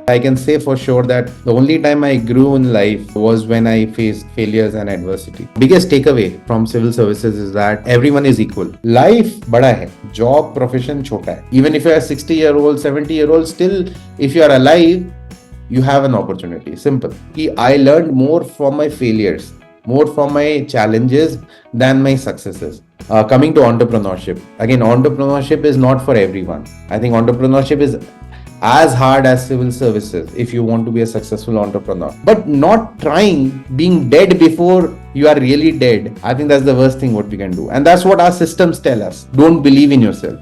I can say for sure that the only time I grew in life was when I faced failures and adversity. Biggest takeaway from civil services is that everyone is equal. Life bada hai, job profession chota hai. Even if you are 60-year-old, 70-year-old, still if you are alive, you have an opportunity. Simple. I learned more from my failures, more from my challenges than my successes. Coming to entrepreneurship, again, entrepreneurship is not for everyone. I think entrepreneurship is as hard as civil services if you want to be a successful entrepreneur. But not trying, being dead before you are really dead, I think that's the worst thing what we can do. And that's what our systems tell us. Don't believe in yourself.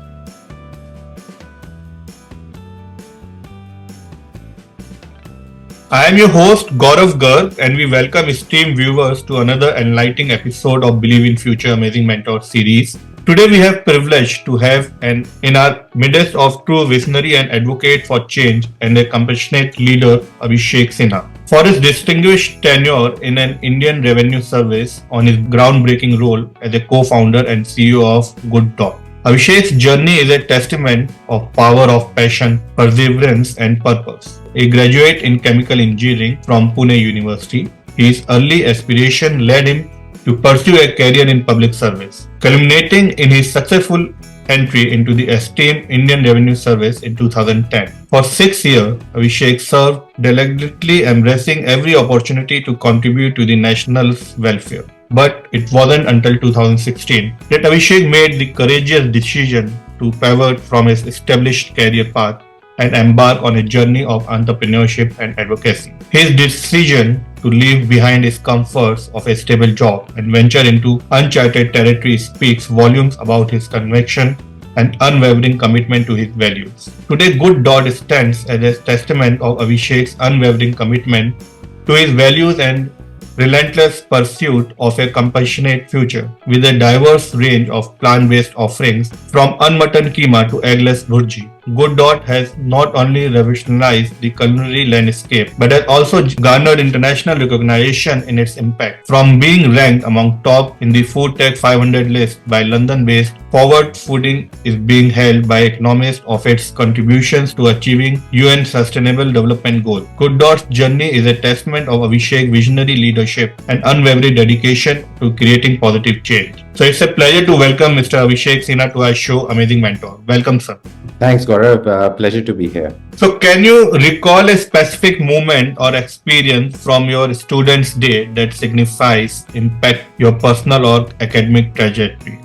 I am your host Gaurav Garg, and we welcome esteemed viewers to another enlightening episode of Believe in Future Amazing Mentor series. Today we have privilege to have in our midst of true visionary and advocate for change and a compassionate leader, Abhishek Sinha. For his distinguished tenure in an Indian Revenue Service, on his groundbreaking role as a co-founder and CEO of Good Dot. Abhishek's journey is a testament of power of passion, perseverance and purpose. A graduate in chemical engineering from Pune University, his early aspiration led him to pursue a career in public service, culminating in his successful entry into the esteemed Indian Revenue Service in 2010. For 6 years, Abhishek served diligently, embracing every opportunity to contribute to the national's welfare. But it wasn't until 2016 that Abhishek made the courageous decision to pivot from his established career path and embark on a journey of entrepreneurship and advocacy. His decision to leave behind his comforts of a stable job and venture into uncharted territory speaks volumes about his conviction and unwavering commitment to his values. Today, Good Dot stands as a testament of Abhishek's unwavering commitment to his values and relentless pursuit of a compassionate future. With a diverse range of plant-based offerings from unmutton keema to eggless bhurji, Good Dot has not only revolutionized the culinary landscape but has also garnered international recognition in its impact. From being ranked among top in the Food Tech 500 list by London-based Forward Fooding is being held by economists of its contributions to achieving UN Sustainable Development Goals. Good Dot's journey is a testament of Abhishek's visionary leadership and unwavering dedication to creating positive change. So it's a pleasure to welcome Mr. Abhishek Sinha to our show, Amazing Mentor. Welcome, sir. Thanks, Gaurav. Pleasure to be here. So can you recall a specific moment or experience from your student's day that signifies impact your personal or academic trajectory?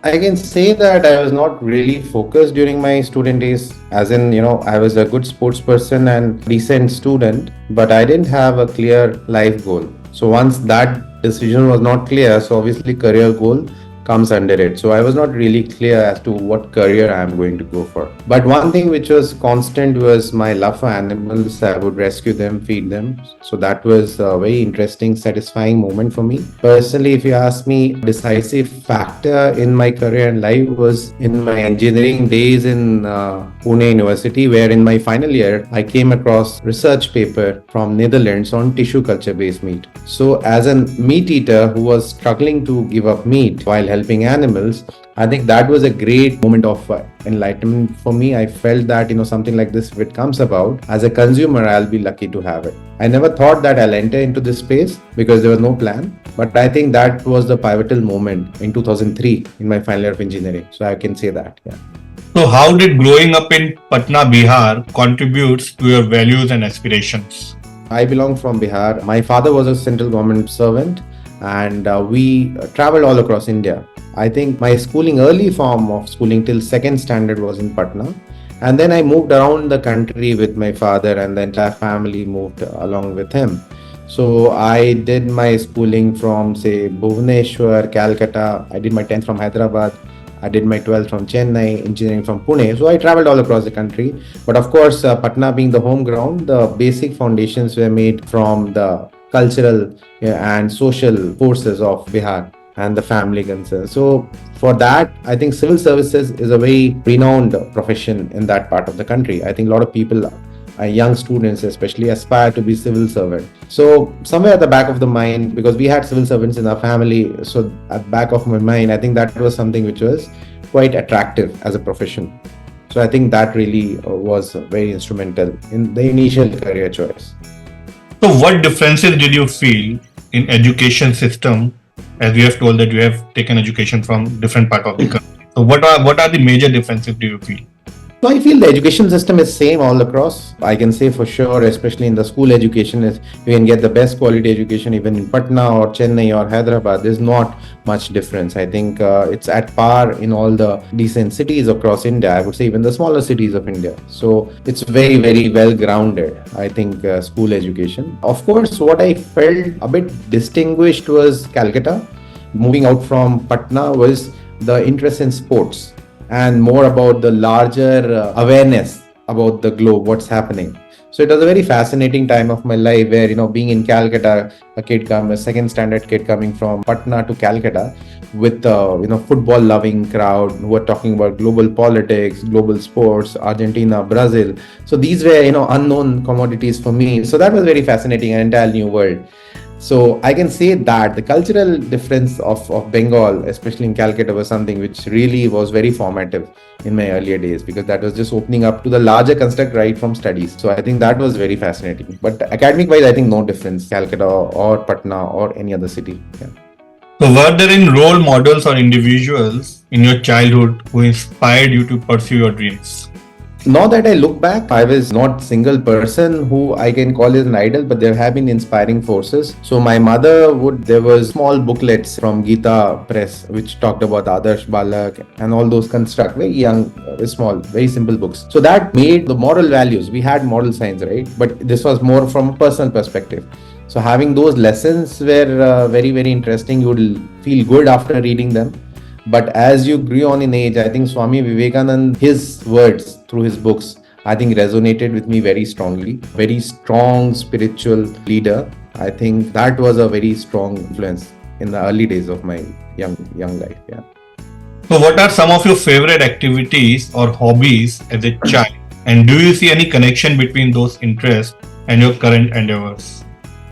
I can say that I was not really focused during my student days, as in, I was a good sports person and decent student, but I didn't have a clear life goal. So once that decision was not clear, so obviously career goal comes under it. So I was not really clear as to what career I am going to go for. But one thing which was constant was my love for animals. I would rescue them, feed them. So that was a very interesting, satisfying moment for me. Personally, if you ask me, decisive factor in my career and life was in my engineering days in Pune University, where in my final year, I came across research paper from Netherlands on tissue culture based meat. So as a meat eater who was struggling to give up meat while helping animals, I think that was a great moment of enlightenment for me. I felt that, something like this, if it comes about, as a consumer, I'll be lucky to have it. I never thought that I'll enter into this space because there was no plan. But I think that was the pivotal moment in 2003 in my final year of engineering. So I can say that, yeah. So how did growing up in Patna, Bihar contributes to your values and aspirations? I belong from Bihar. My father was a central government servant and we traveled all across India. I think my early form of schooling till second standard was in Patna. And then I moved around the country with my father and the entire family moved along with him. So I did my schooling from, say, Bhubaneswar, Calcutta. I did my 10th from Hyderabad. I did my 12th from Chennai, engineering from Pune. So I traveled all across the country. But of course, Patna being the home ground, the basic foundations were made from the cultural and social forces of Bihar and the family concern. So for that, I think civil services is a very renowned profession in that part of the country. I think a lot of people, young students especially, aspire to be civil servant. So somewhere at the back of the mind, because we had civil servants in our family, so at the back of my mind, I think that was something which was quite attractive as a profession. So I think that really was very instrumental in the initial career choice. So what differences did you feel in education system, as you have told that you have taken education from different part of the country? So what are the major differences do you feel? So I feel the education system is same all across. I can say for sure, especially in the school education, is you can get the best quality education even in Patna or Chennai or Hyderabad. There's not much difference. I think it's at par in all the decent cities across India. I would say even the smaller cities of India. So it's very, very well grounded. I think school education. Of course, what I felt a bit distinguished was Calcutta. Moving out from Patna was the interest in sports and more about the larger awareness about the globe, what's happening. So it was a very fascinating time of my life where, being in Calcutta, a second standard kid coming from Patna to Calcutta with, football loving crowd who were talking about global politics, global sports, Argentina, Brazil. So these were, unknown commodities for me. So that was very fascinating, an entire new world. So I can say that the cultural difference of Bengal, especially in Calcutta, was something which really was very formative in my earlier days, because that was just opening up to the larger construct right from studies. So I think that was very fascinating. But academic wise, I think no difference, Calcutta or Patna or any other city. Yeah. So were there any role models or individuals in your childhood who inspired you to pursue your dreams? Now that I look back, I was not single person who I can call as an idol, but there have been inspiring forces. So my mother there was small booklets from Gita Press, which talked about Adarsh Balak and all those construct, very young, small, very simple books. So that made the moral values. We had moral science, right? But this was more from a personal perspective. So having those lessons were very, very interesting. You would feel good after reading them. But as you grew on in age, I think Swami Vivekananda, his words through his books, I think resonated with me very strongly. Very strong spiritual leader. I think that was a very strong influence in the early days of my young life. Yeah. So what are some of your favorite activities or hobbies as a child? And do you see any connection between those interests and your current endeavors?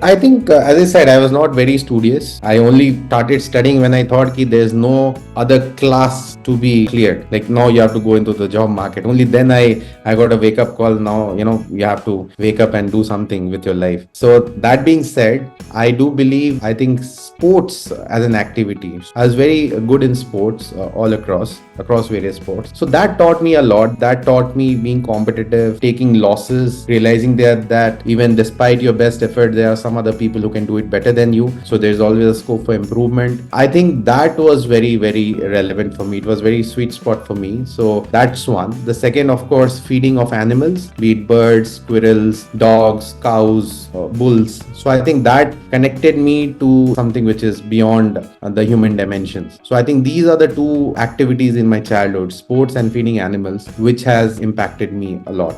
I think, as I said, I was not very studious. I only started studying when I thought that there's no other class to be cleared. Like now you have to go into the job market. Only then I got a wake up call. Now, you have to wake up and do something with your life. So that being said, I do believe, I think sports as an activity. I was very good in sports all across various sports. So that taught me a lot. That taught me being competitive, taking losses, realizing that even despite your best effort, there are some other people who can do it better than you. So there's always a scope for improvement. I think that was very, very relevant for me. It was very sweet spot for me. So that's one. The second, of course, feeding of animals, be it birds, squirrels, dogs, cows, bulls. So I think that connected me to something which is beyond the human dimensions. So I think these are the two activities in my childhood, sports and feeding animals, which has impacted me a lot.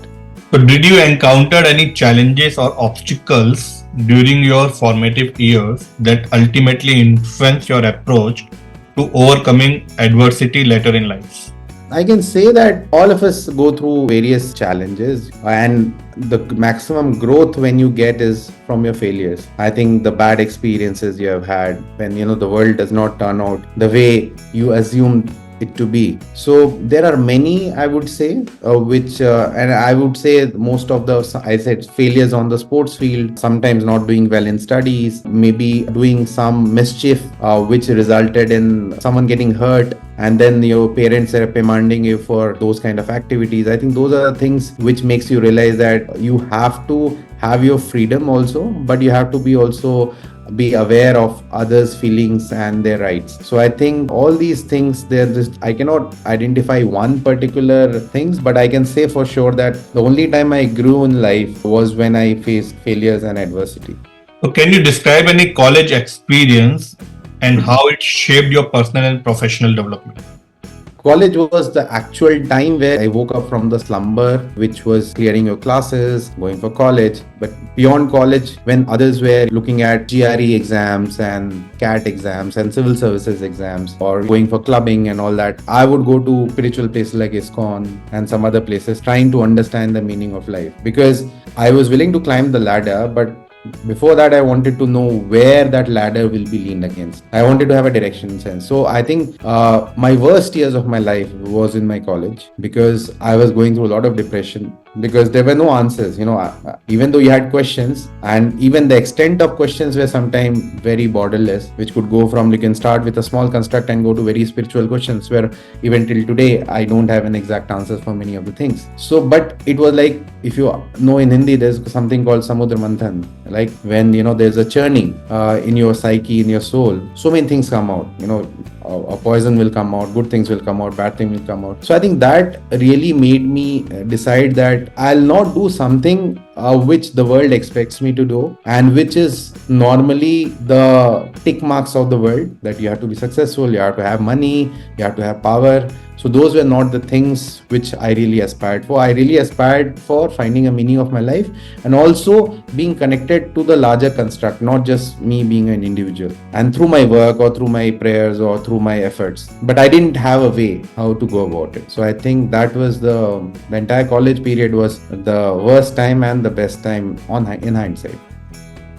So did you encounter any challenges or obstacles during your formative years that ultimately influenced your approach to overcoming adversity later in life? I can say that all of us go through various challenges, and the maximum growth when you get is from your failures. I think the bad experiences you have had when the world does not turn out the way you assumed it to be. So there are many, I would say, and I would say most of failures on the sports field, sometimes not doing well in studies, maybe doing some mischief, which resulted in someone getting hurt, and then your parents are reprimanding you for those kind of activities. I think those are the things which makes you realize that you have to have your freedom also, but you have to be aware of others' feelings and their rights. So I think all these things, I cannot identify one particular things, but I can say for sure that the only time I grew in life was when I faced failures and adversity. So can you describe any college experience and how it shaped your personal and professional development? College was the actual time where I woke up from the slumber, which was clearing your classes, going for college. But beyond college, when others were looking at GRE exams and CAT exams and civil services exams or going for clubbing and all that, I would go to spiritual places like ISKCON and some other places trying to understand the meaning of life. Because I was willing to climb the ladder, but Before that, I wanted to know where that ladder will be leaned against. I wanted to have a direction sense. So I think my worst years of my life was in my college, because I was going through a lot of depression, because there were no answers. Even though you had questions, and even the extent of questions were sometimes very borderless, which could go from, you can start with a small construct and go to very spiritual questions, where even till today I don't have an exact answer for many of the things. So, but it was like, if you know, in Hindi there's something called samudra manthan, like when there's a churning in your psyche, in your soul, so many things come out. A poison will come out, good things will come out, bad things will come out. So I think that really made me decide that I'll not do something which the world expects me to do, and which is normally the tick marks of the world, that you have to be successful, you have to have money, you have to have power. So those were not the things which I really aspired for. I really aspired for finding a meaning of my life, and also being connected to the larger construct, not just me being an individual, and through my work or through my prayers or through my efforts. But I didn't have a way how to go about it. So I think that was the entire college period was the worst time and the best time in hindsight.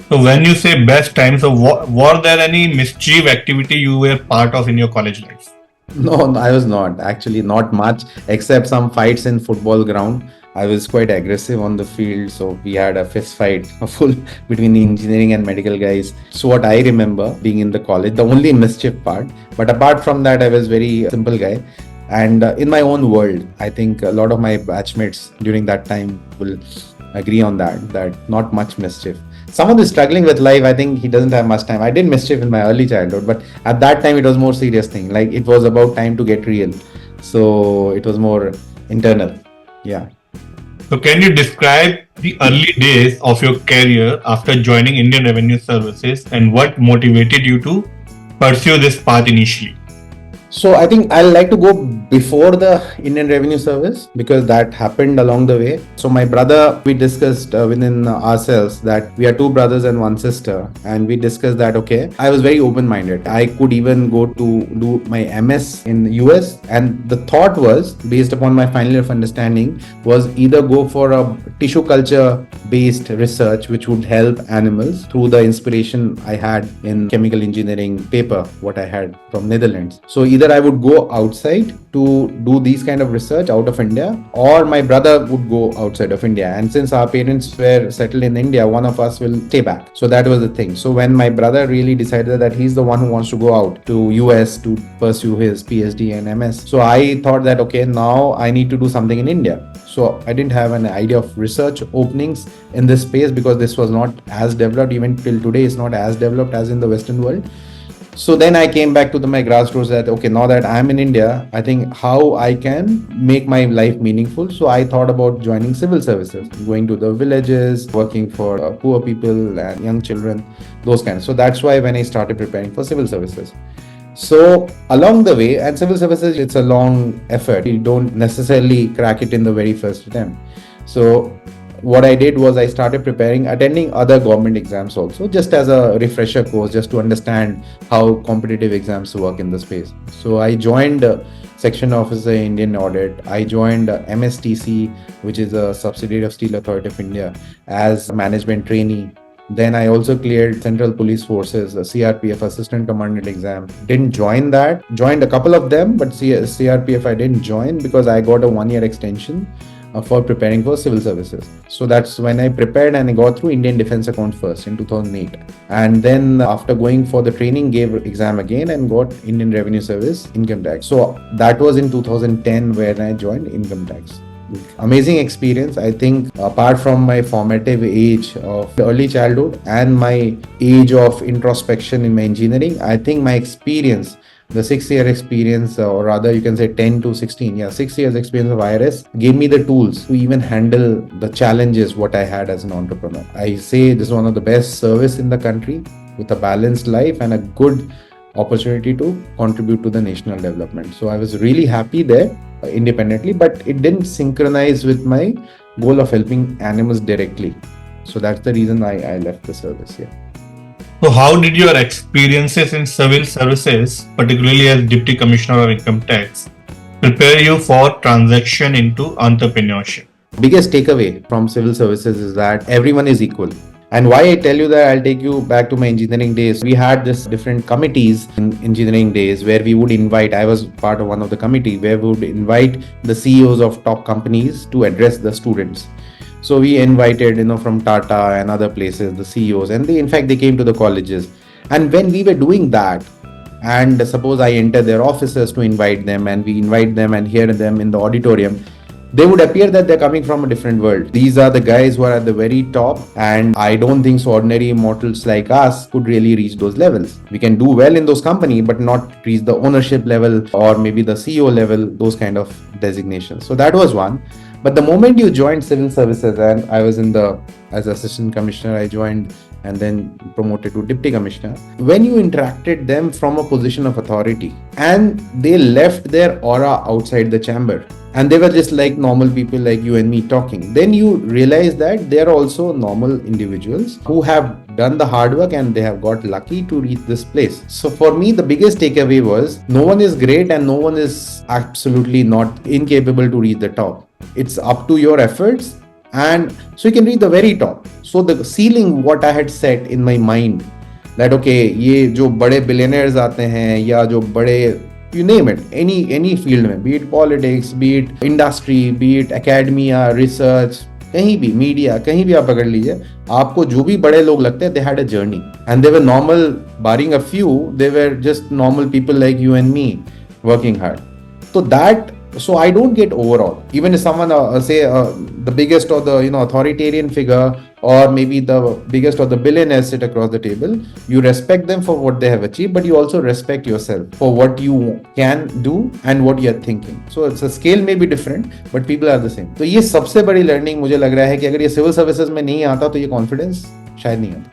So when you say best time, so were there any mischief activity you were part of in your college life? No, I was not. Actually, not much, except some fights in football ground. I was quite aggressive on the field, so we had a fist fight, a full between the engineering and medical guys. So what I remember being in the college, the only mischief part. But apart from that, I was very simple guy. And in my own world, I think a lot of my batchmates during that time will agree on that not much mischief. Someone who's struggling with life, I think he doesn't have much time. I did mischief in my early childhood, but at that time it was more serious thing. Like, it was about time to get real. So it was more internal. Yeah. So can you describe the early days of your career after joining Indian Revenue Services, and what motivated you to pursue this path initially? So I think I'd like to go before the Indian Revenue Service, because that happened along the way. So my brother, we discussed within ourselves that we are two brothers and one sister, and we discussed that, okay, I was very open-minded. I could even go to do my MS in the US, and the thought was, based upon my final year of understanding, was either go for a tissue culture based research which would help animals through the inspiration I had in chemical engineering paper, what I had from Netherlands. So either I would go outside to do these kind of research out of India, or my brother would go outside of India. And since our parents were settled in India, one of us will stay back. So that was the thing. So when my brother really decided that he's the one who wants to go out to US to pursue his PhD and MS, so I thought that, okay, now I need to do something in India. So I didn't have an idea of research openings in this space, because this was not as developed. Even till today, it's not as developed as in the Western world. So then I came back to my grassroots that, okay, now that I'm in India, I think how I can make my life meaningful. So I thought about joining civil services, going to the villages, working for poor people and young children, those kinds. So that's why when I started preparing for civil services. So along the way, and civil services, it's a long effort. You don't necessarily crack it in the very first attempt. So what I did was I started preparing, attending other government exams also, just as a refresher course, just to understand how competitive exams work in the space. So I joined Section Officer Indian Audit. I joined MSTC, which is a subsidiary of Steel Authority of India, as a management trainee. Then I also cleared Central Police Forces, CRPF Assistant Commandant exam. Didn't join that. Joined a couple of them, but CRPF I didn't join because I got a 1-year extension for preparing for civil services. So that's when I prepared and I got through Indian Defence Account first in 2008. And then after going for the training, gave exam again and got Indian Revenue Service Income Tax. So that was in 2010 when I joined Income Tax. Amazing experience. I think apart from my formative age of early childhood and my age of introspection in my engineering, I think my experience, the 6-year experience, or rather you can say 10 to 16, 6 years experience of IRS gave me the tools to even handle the challenges what I had as an entrepreneur. I say this is one of the best service in the country, with a balanced life and a good opportunity to contribute to the national development. So I was really happy there independently, but it didn't synchronize with my goal of helping animals directly. So that's the reason I left the service. So how did your experiences in civil services, particularly as Deputy Commissioner of Income Tax, prepare you for transaction into entrepreneurship? Biggest takeaway from civil services is that everyone is equal. And why I tell you that, I'll take you back to my engineering days. We had this different committees in engineering days where we would invite, I was part of one of the committee where we would invite the CEOs of top companies to address the students. So we invited, from Tata and other places, the CEOs, and in fact, they came to the colleges. And when we were doing that, and suppose I enter their offices to invite them, and we invite them and hear them in the auditorium, they would appear that they're coming from a different world. These are the guys who are at the very top, and I don't think so ordinary mortals like us could really reach those levels. We can do well in those companies, but not reach the ownership level or maybe the CEO level, those kind of designations. So that was one. But the moment you joined civil services, and I was as assistant commissioner, I joined and then promoted to deputy commissioner. When you interacted them from a position of authority, and they left their aura outside the chamber, and they were just like normal people like you and me talking, then you realize that they are also normal individuals who have done the hard work and they have got lucky to reach this place. So for me, the biggest takeaway was no one is great and no one is absolutely not incapable to reach the top. It's up to your efforts, and so you can reach the very top. So the ceiling what I had set in my mind, that okay, ये जो बड़े billionaires आते हैं या जो बड़े, you name it, any field में, be it politics, be it industry, be it academia, research, कहीं भी मीडिया, कहीं भी आप पकड़ लीजिए, आपको जो भी बड़े लोग लगते हैं, they had a journey and they were normal, barring a few, they were just normal people like you and me working hard. So I don't get overall. Even if someone the biggest or the authoritarian figure, or maybe the biggest or the billionaires sit across the table, you respect them for what they have achieved, but you also respect yourself for what you can do and what you are thinking. So it's a scale may be different, but people are the same. तो ये सबसे बड़ी learning मुझे लग रहा है कि अगर ये civil services में नहीं आता तो ये confidence शायद नहीं आता.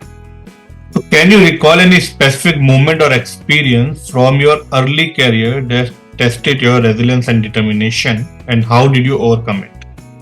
So can you recall any specific moment or experience from your early career that tested your resilience and determination, and how did you overcome it?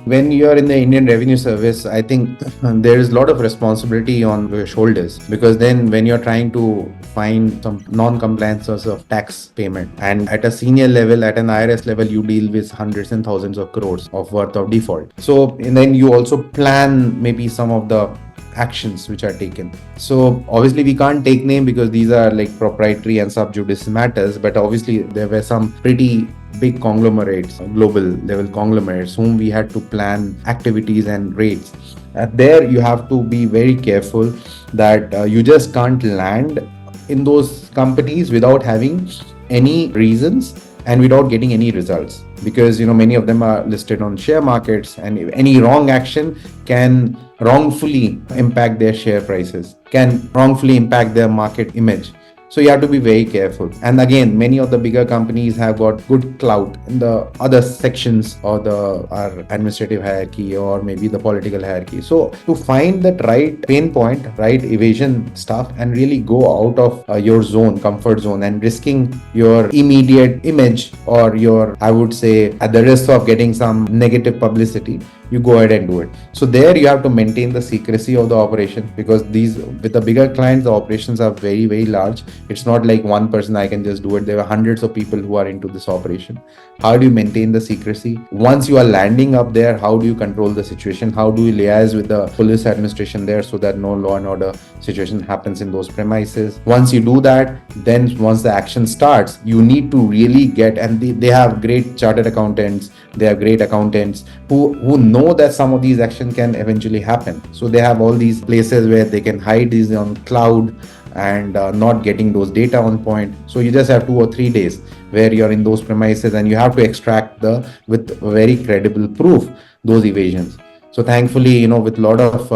When you are in the Indian Revenue Service, I think there is a lot of responsibility on your shoulders, because then when you're trying to find some non-compliances of tax payment, and at a senior level, at an IRS level, you deal with hundreds and thousands of crores of worth of default. So, and then you also plan maybe some of the actions which are taken. So obviously we can't take name because these are like proprietary and sub judice matters, but obviously there were some pretty big conglomerates, global level conglomerates, whom we had to plan activities and raids. There you have to be very careful that you just can't land in those companies without having any reasons and without getting any results, because many of them are listed on share markets, and any wrong action can wrongfully impact their share prices, can wrongfully impact their market image. So you have to be very careful. And again, many of the bigger companies have got good clout in the other sections or our administrative hierarchy or maybe the political hierarchy. So to find that right pain point, right evasion stuff, and really go out of your zone, comfort zone, and risking your immediate image or your, I would say, at the risk of getting some negative publicity, you go ahead and do it. So there you have to maintain the secrecy of the operation, because with the bigger clients, the operations are very, very large. It's not like one person, I can just do it. There are hundreds of people who are into this operation. How do you maintain the secrecy? Once you are landing up there, how do you control the situation? How do you liaise with the police administration there so that no law and order situation happens in those premises? Once you do that, then once the action starts, you need to really and they have great chartered accountants, they have great accountants who know that some of these actions can eventually happen. So they have all these places where they can hide these on cloud and not getting those data on point. So you just have 2 or 3 days where you're in those premises and you have to extract with very credible proof those evasions. So thankfully, with a lot of,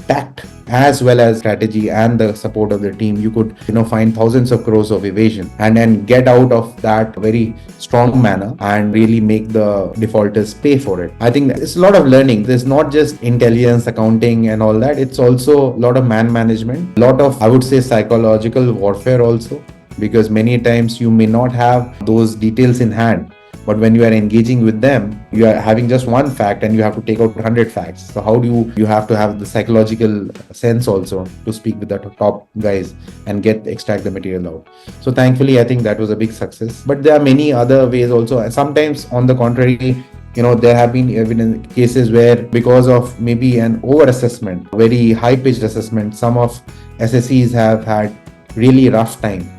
tact as well as strategy and the support of the team, you could, find thousands of crores of evasion and then get out of that very strong manner and really make the defaulters pay for it. I think it's a lot of learning. There's not just intelligence, accounting and all that. It's also a lot of man management, a lot of, I would say, psychological warfare also, because many times you may not have those details in hand. But when you are engaging with them, you are having just one fact and you have to take out 100 facts. So how do you have to have the psychological sense also to speak with the top guys and extract the material out. So thankfully, I think that was a big success. But there are many other ways also. Sometimes on the contrary, There have been evidence cases where because of maybe an over assessment, very high pitched assessment, some of SSEs have had really rough time.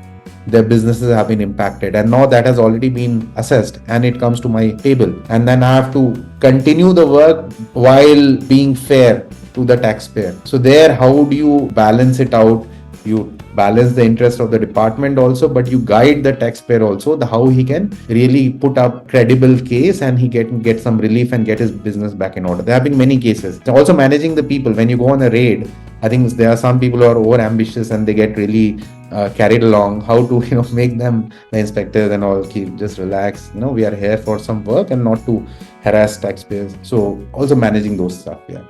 Their businesses have been impacted, and now that has already been assessed and it comes to my table, and then I have to continue the work while being fair to the taxpayer. So there, how do you balance it out? You balance the interest of the department also, but you guide the taxpayer also, how he can really put up credible case and he get some relief and get his business back in order. There have been many cases. Also managing the people when you go on a raid. I think there are some people who are over ambitious and they get really carried along. How to make them, the inspectors and all, keep just relax. We are here for some work and not to harass taxpayers. So also managing those stuff. Yeah.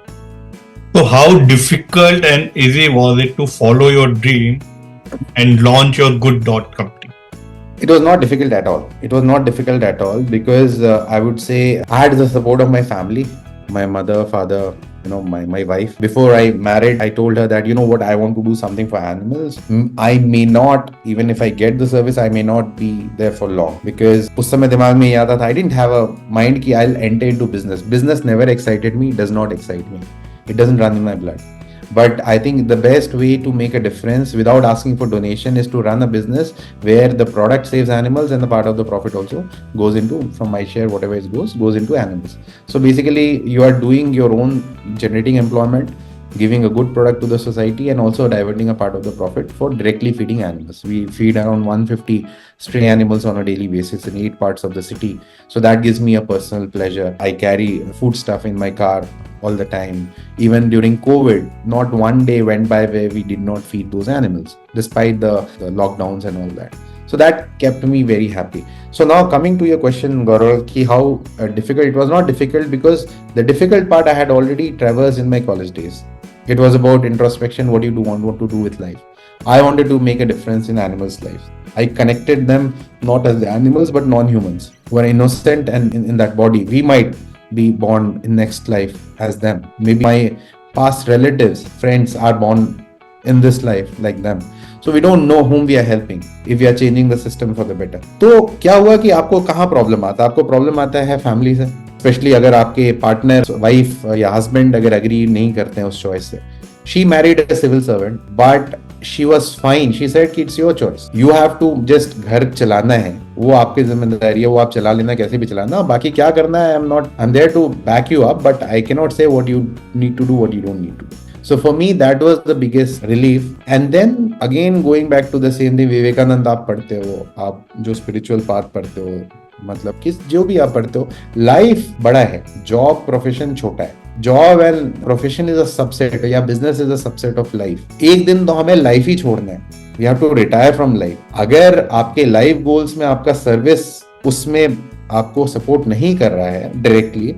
So how difficult and easy was it to follow your dream and launch your good dot company? It was not difficult at all. It was not difficult at all because I would say I had the support of my family, my mother, father, my wife. Before I married, I told her that, what, I want to do something for animals. I may not, even if I get the service, I may not be there for long because उस समय दिमाग में ये आता था, I didn't have a mind कि I'll enter into business. Business never excited me, does not excite me. It doesn't run in my blood. But I think the best way to make a difference without asking for donation is to run a business where the product saves animals and the part of the profit also goes into, from my share, whatever it goes into animals. So basically you are doing your own, generating employment, giving a good product to the society, and also diverting a part of the profit for directly feeding animals. We feed around 150 stray animals on a daily basis in 8 parts of the city. So that gives me a personal pleasure. I carry food stuff in my car all the time. Even during COVID, not one day went by where we did not feed those animals, despite the lockdowns and all that. So that kept me very happy. So now coming to your question, Gaurav, how difficult, it was not difficult because the difficult part I had already traversed in my college days. It was about introspection, what you want to do with life. I wanted to make a difference in animals' lives. I connected them not as the animals but non-humans who are innocent and in that body. We might be born in next life as them. Maybe my past relatives, friends are born in this life like them. So we don't know whom we are helping if we are changing the system for the better. तो क्या हुआ कि आपको कहाँ problem आता है? आपको problem आता है फैमिली से, स्पेशली अगर आपके पार्टनर, वाइफ या हस्बैंड अगर एग्री नहीं करते हैं उस चॉइस से. She married a civil servant, but she was fine. She said कि it's your choice. You have to just घर चलाना है, वो आपकी जिम्मेदारी है, वो आप चला लेना, कैसे भी चलाना. बाकी क्या करना है, I'm there to back you up, but I cannot say what you need to do, what you don't need to do. So for me, that was the biggest relief. And then again, going back to the same thing, Vivekananda आप पढ़ते हो, आप जो spiritual path पढ़ते हो, मतलब किस जो भी आप पढ़ते हो, लाइफ बड़ा है, जॉब प्रोफेशन छोटा है. Job and profession is a subset या business is a subset of life. एक दिन तो हमें लाइफ ही छोड़ना है. We have to retire from life. अगर आपके लाइफ गोल्स में आपका सर्विस उसमें आपको सपोर्ट नहीं कर रहा है डायरेक्टली,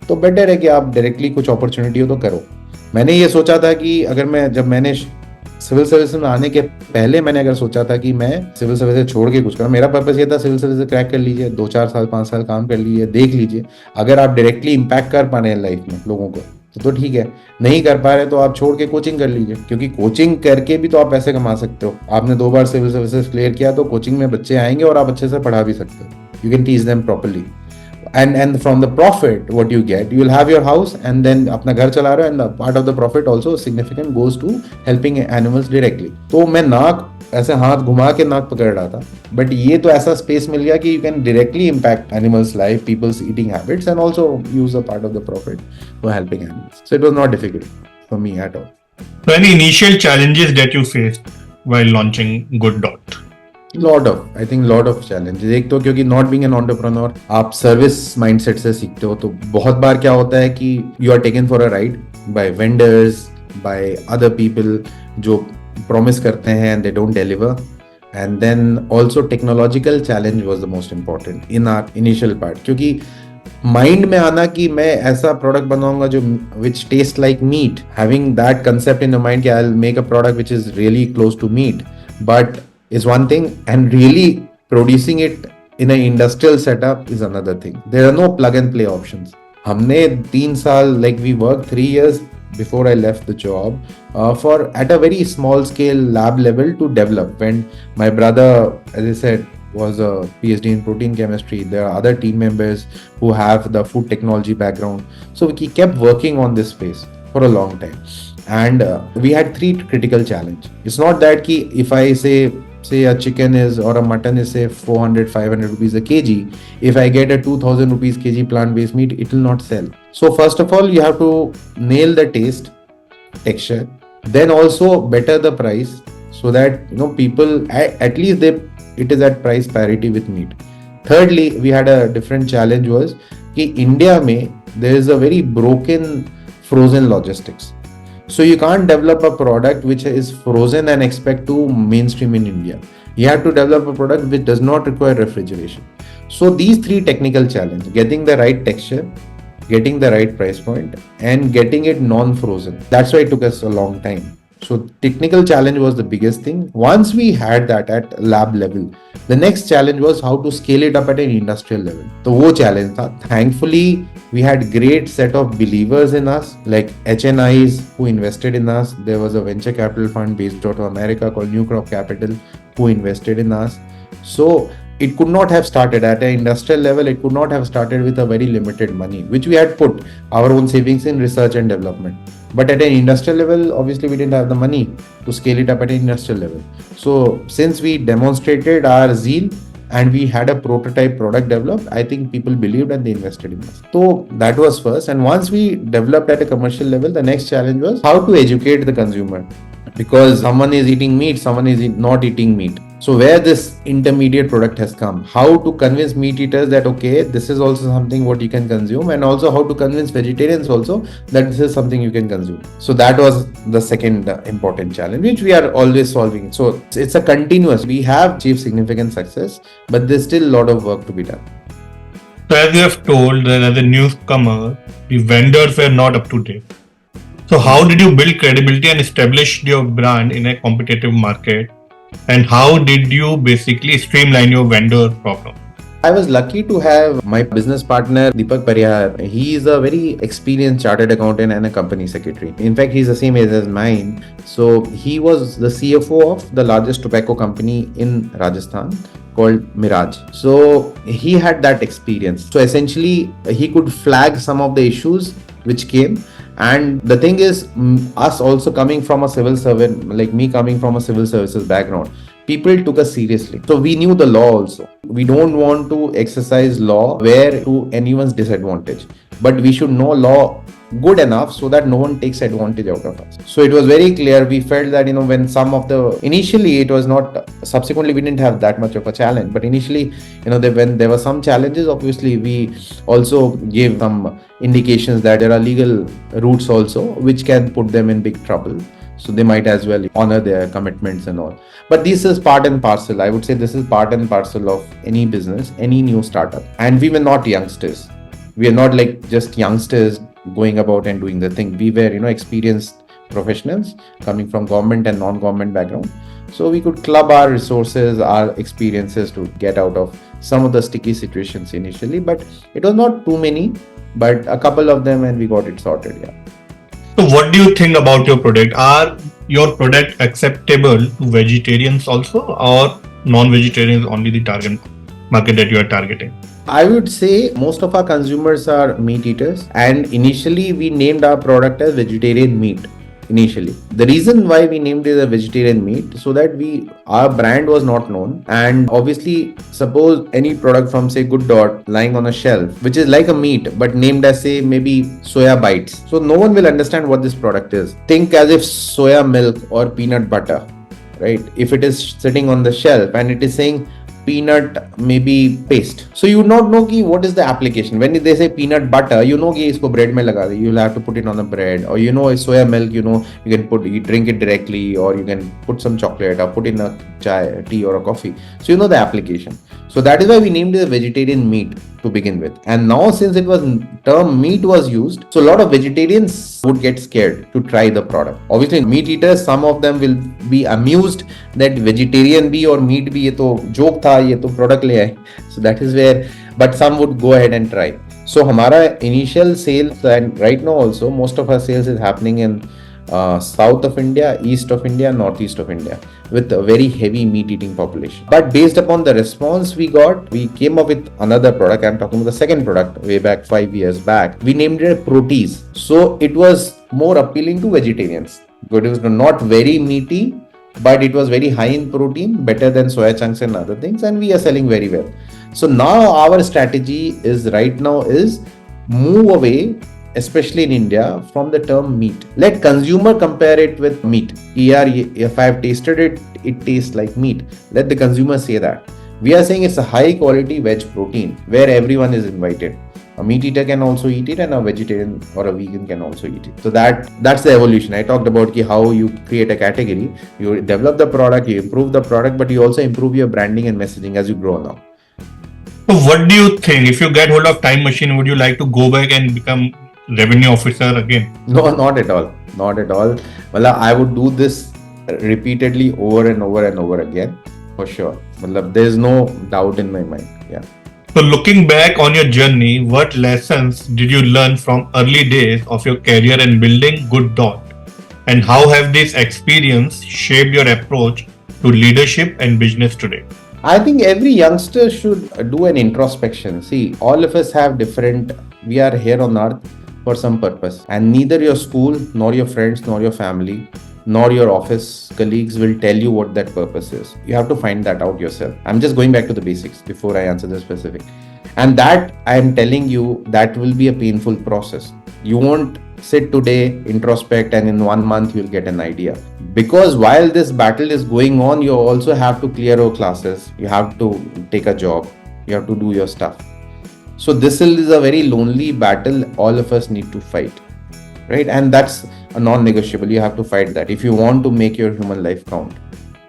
तो बेटर है कि आप डायरेक्टली कुछ अपॉर्चुनिटी हो तो करो. मैंने ये सोचा था कि अगर जब मैंने सिविल सर्विस में आने के पहले मैंने अगर सोचा था कि मैं सिविल सर्विस छोड़ के कुछ करूँ, मेरा पर्पस ये था साल क्रैक कर लीजिए, 2-4 साल 5 साल काम कर लीजिए, देख लीजिए अगर आप डायरेक्टली इम्पैक्ट कर पा रहे हैं लाइफ में लोगों को तो ठीक है. नहीं कर पा रहे तो आप छोड़ के कोचिंग कर लीजिए, क्योंकि कोचिंग करके भी तो आप पैसे कमा सकते हो. आपने 2 बार सिविल सर्विसेज क्लियर किया तो कोचिंग में बच्चे आएंगे और आप अच्छे से पढ़ा भी सकते हो. You can teach them properly. And from the profit what you get, you will have your house and then अपना घर चला रहे हो, and the part of the profit also significant goes to helping animals directly. तो मैं नाक ऐसे हाथ घुमा के नाक पकड़ रहा था, बट ये तो ऐसा स्पेस मिल गया कि you can directly impact animals' life, people's eating habits, and also use a part of the profit for helping animals. So it was not difficult for me at all. So any initial challenges that you faced while launching Good Dot? lot of challenges. एक तो क्योंकि not being an entrepreneur, आप service mindset से सीखते हो, तो बहुत बार क्या होता है कि you are taken for a ride by vendors, by other people जो promise करते हैं and they don't deliver. And then also technological challenge was the most important in our initial part, क्योंकि माइंड में आना कि मैं ऐसा प्रोडक्ट बनाऊंगा जो which tastes like meat, having that concept in your mind कि I'll make a product which is really close to meat, but is one thing, and really producing it in an industrial setup is another thing. There are no plug and play options. हमने 3 साल, like we worked 3 years before I left the job for at a very small scale lab level to develop. When my brother, as I said, was a PhD in protein chemistry. There are other team members who have the food technology background. So we kept working on this space for a long time. And we had three critical challenges. It's not that ki if I say a chicken is or a mutton is say 400 500 rupees a kg, if I get a 2000 rupees kg plant based meat, it will not sell. So first of all, you have to nail the taste, texture, then also better the price, so that people at least they it is at price parity with meat. Thirdly, we had a different challenge was कि India में there is a very broken frozen logistics. So you can't develop a product which is frozen and expect to mainstream in India. You have to develop a product which does not require refrigeration. So these three technical challenges: getting the right texture, getting the right price point, and getting it non-frozen. That's why it took us a long time. So technical challenge was the biggest thing. Once we had that at lab level, the next challenge was how to scale it up at an industrial level. So वो challenge था. Thankfully, we had great set of believers in us, like HNIs who invested in us. There was a venture capital fund based out of America called New Crop Capital who invested in us. So it could not have started at an industrial level. It could not have started with a very limited money, which we had put our own savings in research and development. But at an industrial level, obviously we didn't have the money to scale it up at an industrial level. So since we demonstrated our zeal and we had a prototype product developed, I think people believed and they invested in us. So that was first. And once we developed at a commercial level, the next challenge was how to educate the consumer. Because someone is eating meat, someone is not eating meat. So where this intermediate product has come, how to convince meat eaters that okay, this is also something what you can consume, and also how to convince vegetarians also that this is something you can consume. So that was the second important challenge, which we are always solving. So it's a continuous. We have achieved significant success, but there's still a lot of work to be done. So as you have told that as a newcomer, the vendors were not up to date. So how did you build credibility and establish your brand in a competitive market? And how did you basically streamline your vendor problem? I was lucky to have my business partner Deepak Parihar. He is a very experienced chartered accountant and a company secretary. In fact, he's the same age as mine. So he was the CFO of the largest tobacco company in Rajasthan called Miraj. So he had that experience. So essentially, he could flag some of the issues which came. And the thing is, us also coming from a civil servant, like me coming from a civil services background, people took us seriously. So we knew the law also. We don't want to exercise law where to anyone's disadvantage, but we should know law good enough so that no one takes advantage out of us. So it was very clear. We felt that, when some of the, initially it was not, subsequently we didn't have that much of a challenge, but initially, when there were some challenges, obviously we also gave some indications that there are legal routes also, which can put them in big trouble. So they might as well honor their commitments and all. But this is part and parcel. I would say this is part and parcel of any business, any new startup. And we were not youngsters. We are not like just youngsters going about and doing the thing. We were, experienced professionals coming from government and non-government background. So we could club our resources, our experiences to get out of some of the sticky situations initially. But it was not too many, but a couple of them, and we got it sorted. Yeah. So what do you think about your product? Are your product acceptable to vegetarians also, or non-vegetarians only the target market that you are targeting? I would say most of our consumers are meat eaters, and initially we named our product as vegetarian meat. Initially, the reason why we named it a vegetarian meat, so that our brand was not known, and obviously suppose any product from say Good Dot lying on a shelf which is like a meat but named as say maybe soya bites, so no one will understand what this product is. Think as if soya milk or peanut butter, right? If it is sitting on the shelf and it is saying peanut maybe paste, so you would not know what is the application. When they say peanut butter, you know कि इसको bread में लगा दे, you'll have to put it on the bread. Or soya milk, you can drink it directly, or you can put some chocolate or put in a chai, tea or a coffee. So you know the application. So that is why we named it a vegetarian meat to begin with. And now since it was term meat was used, so a lot of vegetarians would get scared to try the product. Obviously meat eaters, some of them will be amused that vegetarian bhi or meat bhi, ye to joke tha, ye to product le aaye. So that is where, but some would go ahead and try. So hamara initial sales, and right now also most of our sales is happening in south of India, east of India, northeast of India, with a very heavy meat eating population. But based upon the response we got, we came up with another product. I'm talking about the second product way back 5 years back. We named it Protease. So it was more appealing to vegetarians. It was not very meaty, but it was very high in protein, better than soya chunks and other things, and we are selling very well. So now our strategy is right now is move away, especially in India, from the term meat. Let consumer compare it with meat. If I've tasted it, it tastes like meat. Let the consumer say that. We are saying it's a high quality veg protein where everyone is invited. A meat eater can also eat it, and a vegetarian or a vegan can also eat it. So that's the evolution. I talked about how you create a category, you develop the product, you improve the product, but you also improve your branding and messaging as you grow now. So what do you think? If you get hold of time machine, would you like to go back and become revenue officer again? No, not at all. Not at all. Well, I would do this repeatedly over and over and over again, for sure. There's no doubt in my mind. Yeah. So looking back on your journey, what lessons did you learn from early days of your career in building Good Dot? And how have this experience shaped your approach to leadership and business today? I think every youngster should do an introspection. See, all of us have we are here on earth for some purpose. And neither your school, nor your friends, nor your family, nor your office colleagues will tell you what that purpose is. You have to find that out yourself. I'm just going back to the basics before I answer the specific. And that I am telling you, that will be a painful process. You won't sit today, introspect, and in 1 month you'll get an idea. Because while this battle is going on, you also have to clear your classes. You have to take a job. You have to do your stuff. So this is a very lonely battle all of us need to fight. Right? And that's a non-negotiable. You have to fight that if you want to make your human life count.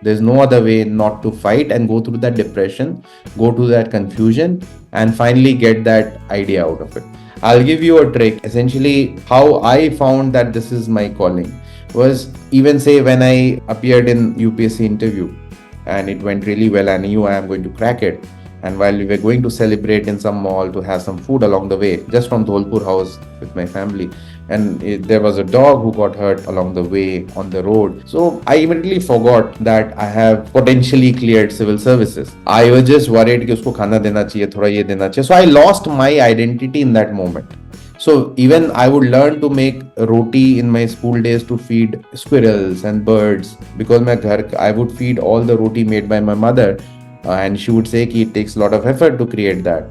There's no other way not to fight and go through that depression, go to that confusion, and finally get that idea out of it. I'll give you a trick. Essentially, how I found that this is my calling was, even say when I appeared in UPSC interview and it went really well, I knew I am going to crack it. And while we were going to celebrate in some mall to have some food along the way, just from Dholpur house with my family, and there was a dog who got hurt along the way on the road. So I immediately forgot that I have potentially cleared civil services. I was just worried कि उसको खाना देना चाहिए, थोड़ा ये देना चाहिए. So I lost my identity in that moment. So even I would learn to make roti in my school days to feed squirrels and birds, because I would feed all the roti made by my mother. And she would say it takes a lot of effort to create that.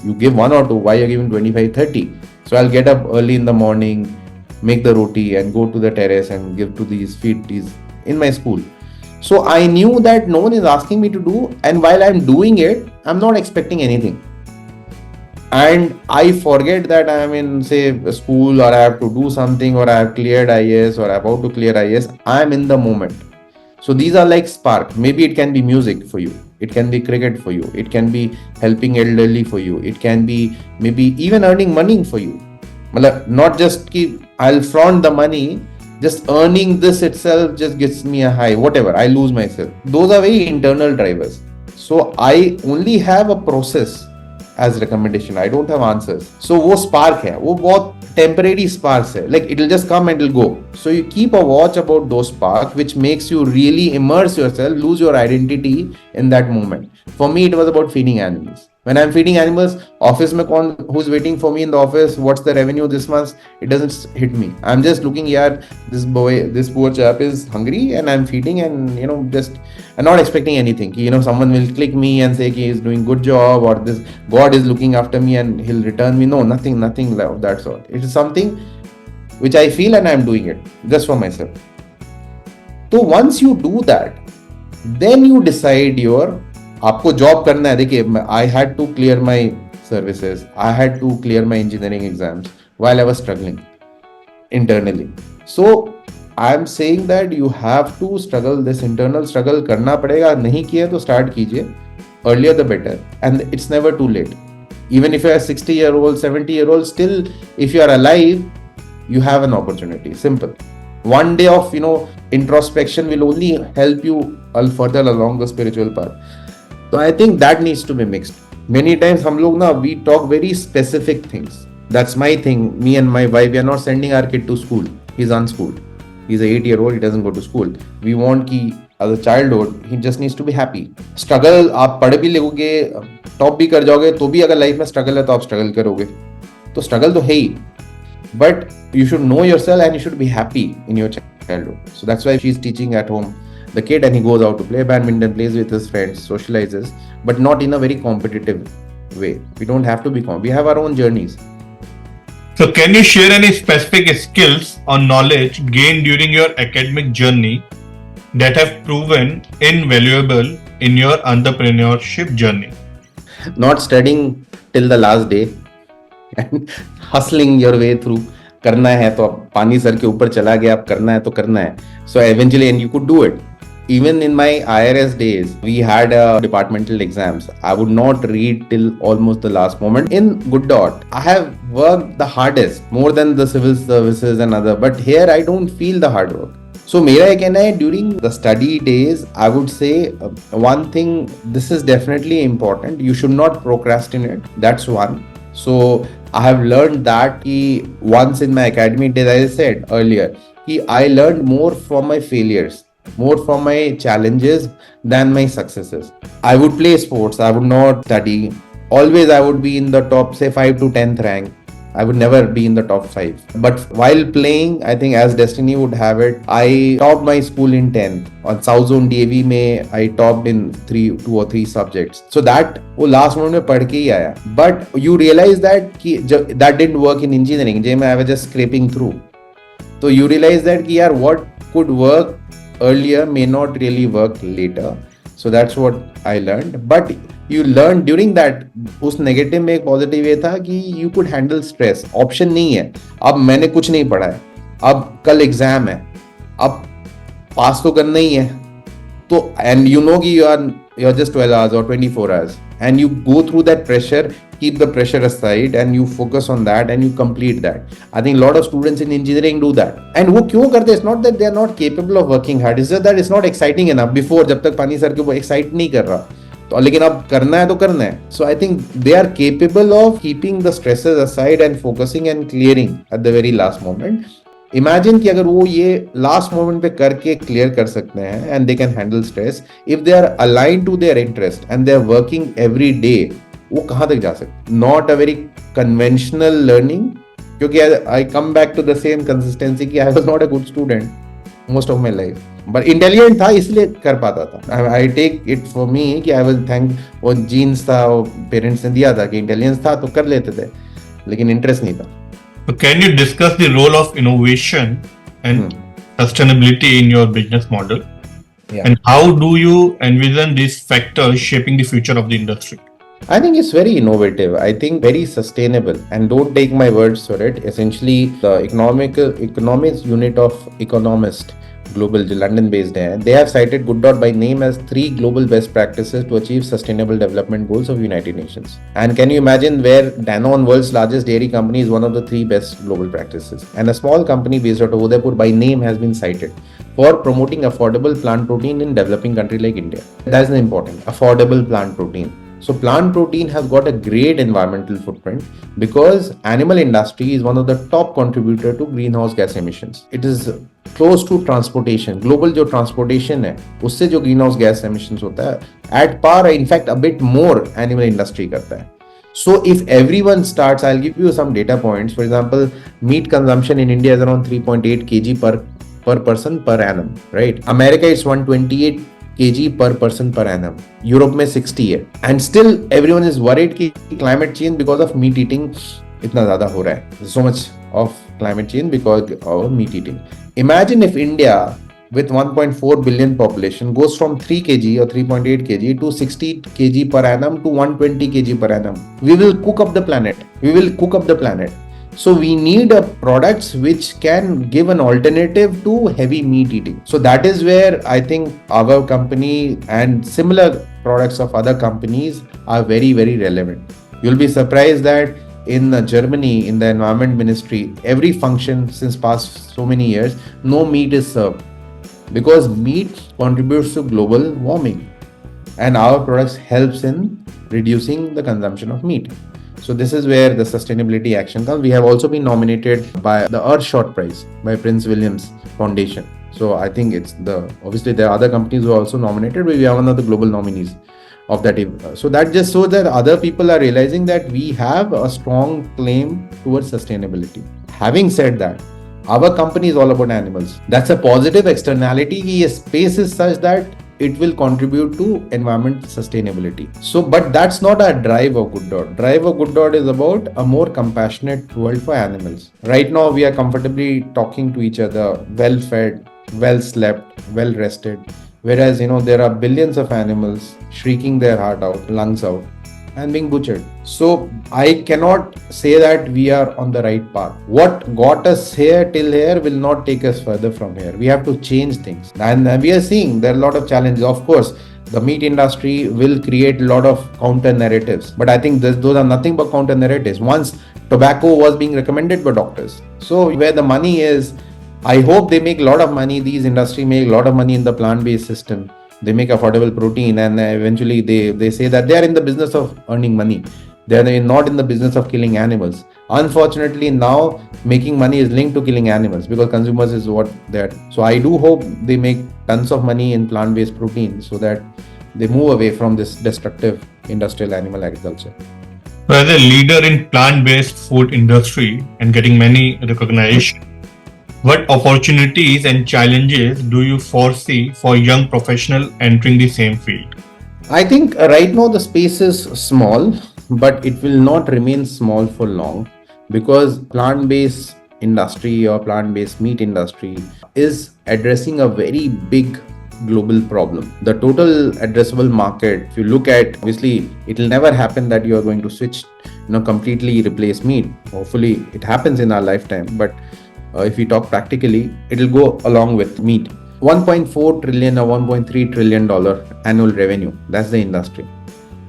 You give 1 or 2, why are you giving 25, 30? So I'll get up early in the morning, make the roti and go to the terrace and give to feed these in my school. So I knew that no one is asking me to do, and while I'm doing it, I'm not expecting anything. And I forget that I am in, say, a school, or I have to do something, or I have cleared IAS, or I'm about to clear IAS. I am in the moment. So these are like spark. Maybe it can be music for you. It can be cricket for you. It can be helping elderly for you. It can be maybe even earning money for you. Not just I'll flaunt the money. Just earning this itself just gets me a high. Whatever, I lose myself. Those are very internal drivers. So I only have a process as recommendation. I don't have answers. So वो spark है. वो बहुत temporary sparks hai. Like it'll just come and it'll go. So you keep a watch about those sparks, which makes you really immerse yourself, lose your identity in that moment. For me, it was about feeding animals. When I'm feeding animals, office mein who's waiting for me in the office, what's the revenue this month, it doesn't hit me. I'm just looking here, this poor chap is hungry and I'm feeding, and I'm not expecting anything. Someone will click me and say he's doing good job, or this God is looking after me and he'll return me. No, nothing of that sort. It is something which I feel and I'm doing it just for myself. So once you do that, then you decide आपको job करना है. देखिए, I had to clear my services. I had to clear my engineering exams while I was struggling internally. So I am saying that you have to struggle. This internal struggle करना पड़ेगा. नहीं किया तो start कीजिए. Earlier the better. And it's never too late. Even if you are 60-year-old, 70-year-old, still if you are alive, you have an opportunity. Simple. One day of introspection will only help you further along the spiritual path. So I think that needs to be mixed. Many times we talk very specific things. That's my thing. Me and my wife, we are not sending our kid to school. He's unschooled. He's an 8-year-old. He doesn't go to school. We want as a childhood, he just needs to be happy. Struggle, आप पढ़ भी लोगे, top भी कर जाओगे, तो भी अगर लाइफ में स्ट्रगल है तो आप स्ट्रगल करोगे. तो स्ट्रगल तो है ही, but you should know yourself and you should be happy in your childhood. So that's why she's teaching at home the kid, and he goes out to play badminton, plays with his friends, socializes, but not in a very competitive way. We don't have to be we have our own journeys. So can you share any specific skills or knowledge gained during your academic journey that have proven invaluable in your entrepreneurship journey? Not studying till the last day and hustling your way through. करना है तो अब पानी sir के ऊपर चला गया, अब करना है तो करना है. So eventually, and you could do it. Even in my IRS days, we had departmental exams. I would not read till almost the last moment. In Good Dot, I have worked the hardest, more than the civil services and other. But here, I don't feel the hard work. So मेरा ये कहना है, during the study days, I would say one thing, this is definitely important. You should not procrastinate. That's one. So I have learned that once in my academic days, as I said earlier, I learned more from my failures, more from my challenges than my successes. I would play sports, I would not study. Always I would be in the top, say 5 to 10th rank. I would never be in the top 5. But while playing, I think as destiny would have it, I topped my school in 10th. On South Zone DAV में I topped in 2 or 3 subjects. So that वो last moment में पढ़ के ही आया. But you realize that that didn't work in engineering. I was just scraping through. So you realize that यार what could work earlier may not really work later. So that's what I learned. But you learn during that. उस negative में एक positive ये था कि you could handle stress. Option नहीं है. अब मैंने कुछ नहीं पढ़ा है, अब कल एग्जाम है, अब पास तो करना ही है. तो and you know कि you're just 12 hours or 24 hours and you go through that pressure. Keep the pressure aside and you focus on that and you complete that. I think a lot of students in engineering do that. And वो क्यों करते हैं? It's not that they are not capable of working hard. It's just that it's not exciting enough. Before, जब तक पानी sir के वो excite नहीं कर रहा, तो लेकिन अब करना है तो करना है. So I think they are capable of keeping the stresses aside and focusing and clearing at the very last moment. Imagine कि अगर वो ये last moment पे करके clear कर सकते हैं and they can handle stress, if they are aligned to their interest and they are working every day, वो कहाँ तक जा सकते? Not a very conventional learning, क्योंकि I come back to the same consistency कि I was not a good student most of my life, but intelligent था इसलिए कर पाता था. I take it for me कि I was thank वो genes था, वो parents ने दिया था कि intelligence था तो कर लेते थे, लेकिन interest नहीं था. So can you discuss the role of innovation and sustainability in your business model? Yeah. And how do you envision these factors shaping the future of the industry? I think it's very innovative. I think very sustainable. And don't take my words for it. Essentially, the economics unit of Economist Global, London-based, they have cited Good Dot by name as 3 global best practices to achieve sustainable development goals of United Nations. And can you imagine where Danone, world's largest dairy company, is one of the 3 best global practices. And a small company based out of Udaipur by name has been cited for promoting affordable plant protein in developing country like India. That's the important, affordable plant protein. So plant protein has got a great environmental footprint because animal industry is one of the top contributor to greenhouse gas emissions. It is close to transportation. Global जो transportation है, उससे जो greenhouse gas emissions होता है, at par, in fact, a bit more animal industry करता है. So if everyone starts, I'll give you some data points. For example, meat consumption in India is around 3.8 kg per person per annum, right? America is 128 kg per person per annum. Europe में 60 है. And still everyone is worried कि climate change because of meat eating इतना ज़्यादा हो रहा है. So much of climate change because of meat eating. Imagine if India with 1.4 billion population goes from 3 kg or 3.8 kg to 60 kg per annum to 120 kg per annum. We will cook up the planet. So we need products which can give an alternative to heavy meat eating. So that is where I think our company and similar products of other companies are very, very relevant. You'll be surprised that in Germany, in the environment ministry, every function since past so many years, no meat is served because meat contributes to global warming and our products helps in reducing the consumption of meat. So this is where the sustainability action comes. We have also been nominated by the Earthshot Prize by Prince William's Foundation. So I think it's obviously there are other companies who are also nominated, but we are one of the global nominees of that. So that just shows that other people are realizing that we have a strong claim towards sustainability. Having said that, our company is all about animals. That's a positive externality. Space is such that it will contribute to environment sustainability. So, but that's not our drive of Good Dot. Drive of Good Dot is about a more compassionate world for animals. Right now, we are comfortably talking to each other, well fed, well slept, well rested. Whereas, there are billions of animals shrieking their heart out, lungs out, and being butchered. So I cannot say that we are on the right path. What got us here till here will not take us further from here. We have to change things. And we are seeing there are a lot of challenges. Of course, the meat industry will create a lot of counter narratives. But I think those are nothing but counter narratives. Once tobacco was being recommended by doctors. So where the money is, I hope they make a lot of money. These industry make a lot of money in the plant-based system. They make affordable protein, and eventually they say that they are in the business of earning money. They are not in the business of killing animals. Unfortunately, now making money is linked to killing animals because consumers is what they're. So I do hope they make tons of money in plant-based protein so that they move away from this destructive industrial animal agriculture. So as a leader in plant-based food industry and getting many recognition, what opportunities and challenges do you foresee for young professional entering the same field? I think right now the space is small, but it will not remain small for long because plant-based industry or plant-based meat industry is addressing a very big global problem. The total addressable market, if you look at, obviously it will never happen that you are going to switch, completely replace meat. Hopefully it happens in our lifetime, but if we talk practically, it will go along with meat. 1.4 trillion or 1.3 trillion dollar annual revenue. That's the industry.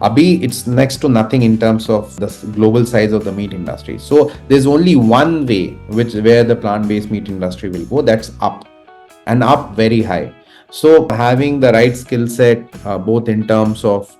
Abhi, it's next to nothing in terms of the global size of the meat industry. So there's only one way where the plant-based meat industry will go. That's up, and up very high. So having the right skill set, both in terms of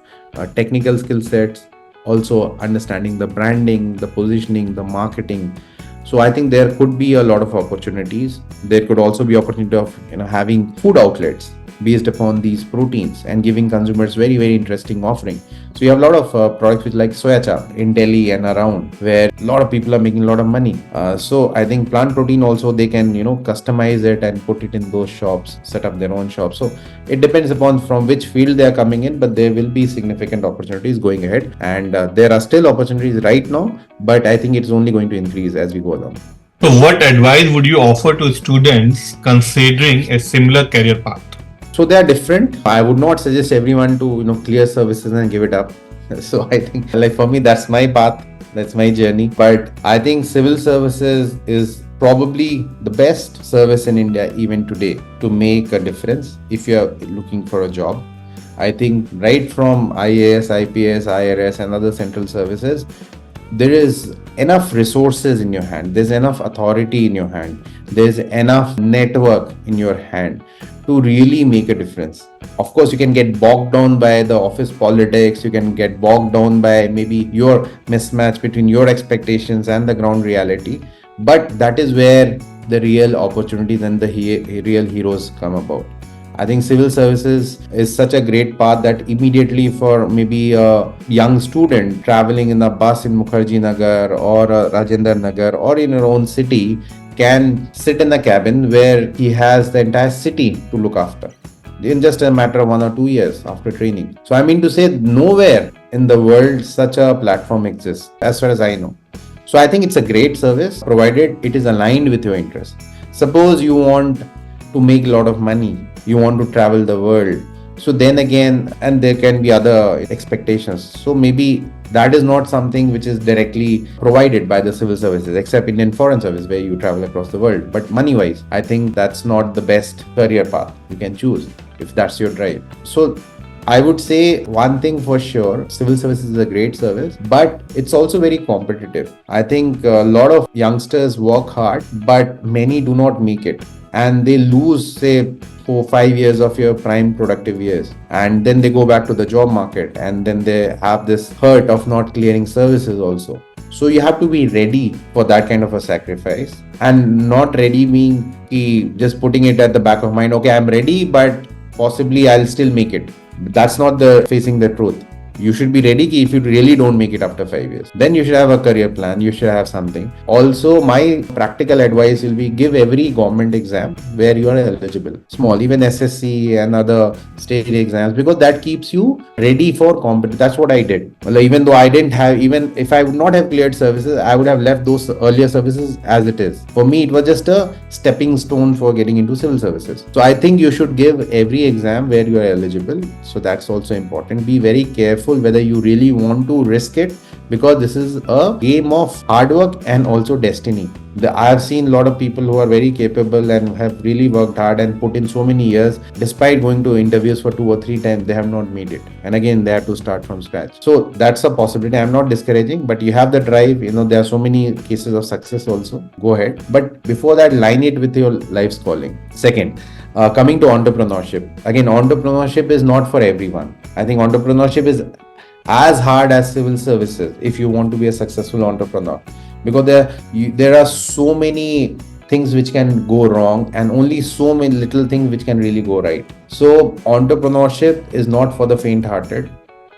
technical skill sets, also understanding the branding, the positioning, the marketing. So I think there could be a lot of opportunities. There could also be opportunity of having food outlets based upon these proteins and giving consumers very, very interesting offering. So you have a lot of products which like soya chap in Delhi and around, where a lot of people are making a lot of money. So I think plant protein also they can customize it and put it in those shops, set up their own shops. So it depends upon from which field they are coming in, but there will be significant opportunities going ahead, and there are still opportunities right now, but I think it's only going to increase as we go along. So what advice would you offer to students considering a similar career path? So they are different. I would not suggest everyone to clear services and give it up. So I think like for me, that's my path. That's my journey. But I think civil services is probably the best service in India even today to make a difference if you're looking for a job. I think right from IAS, IPS, IRS and other central services, there is enough resources in your hand. There's enough authority in your hand. There's enough network in your hand to really make a difference. Of course, you can get bogged down by the office politics. You can get bogged down by maybe your mismatch between your expectations and the ground reality. But that is where the real opportunities and the real heroes come about. I think civil services is such a great path that immediately for maybe a young student traveling in a bus in Mukherjee Nagar or Rajendra Nagar or in your own city can sit in a cabin where he has the entire city to look after in just a matter of 1 or 2 years after training. So I mean to say nowhere in the world such a platform exists as far as I know. So I think it's a great service provided it is aligned with your interest. Suppose you want to make a lot of money, you want to travel the world. So then again, and there can be other expectations. So maybe that is not something which is directly provided by the civil services, except Indian Foreign Service where you travel across the world. But money-wise, I think that's not the best career path you can choose if that's your drive. So I would say one thing for sure, civil services is a great service, but it's also very competitive. I think a lot of youngsters work hard, but many do not make it. and they lose, say, 4 5 years of your prime productive years, and then they go back to the job market, and then they have this hurt of not clearing services also. So you have to be ready for that kind of a sacrifice, and not ready mean just putting it at the back of mind, okay, I'm ready, but possibly I'll still make it. That's not the facing the truth. You should be ready if you really don't make it after 5 years. Then you should have a career plan. You should have something. Also, my practical advice will be give every government exam where you are eligible. Small, even SSC and other state exams, because that keeps you ready for competition. That's what I did. Well, even though I didn't have, even if I would not have cleared services, I would have left those earlier services as it is. For me, it was just a stepping stone for getting into civil services. So I think you should give every exam where you are eligible. So that's also important. Be very careful whether you really want to risk it, because this is a game of hard work and also destiny. I have seen a lot of people who are very capable and have really worked hard and put in so many years. Despite going to interviews for 2 or 3 times, they have not made it. And again, they have to start from scratch. So that's a possibility. I'm not discouraging, but you have the drive. There are so many cases of success also. Go ahead. But before that, line it with your life's calling. Second, coming to entrepreneurship. Again, entrepreneurship is not for everyone. I think entrepreneurship is as hard as civil services if you want to be a successful entrepreneur, because there are so many things which can go wrong and only so many little things which can really go right. So entrepreneurship is not for the faint-hearted.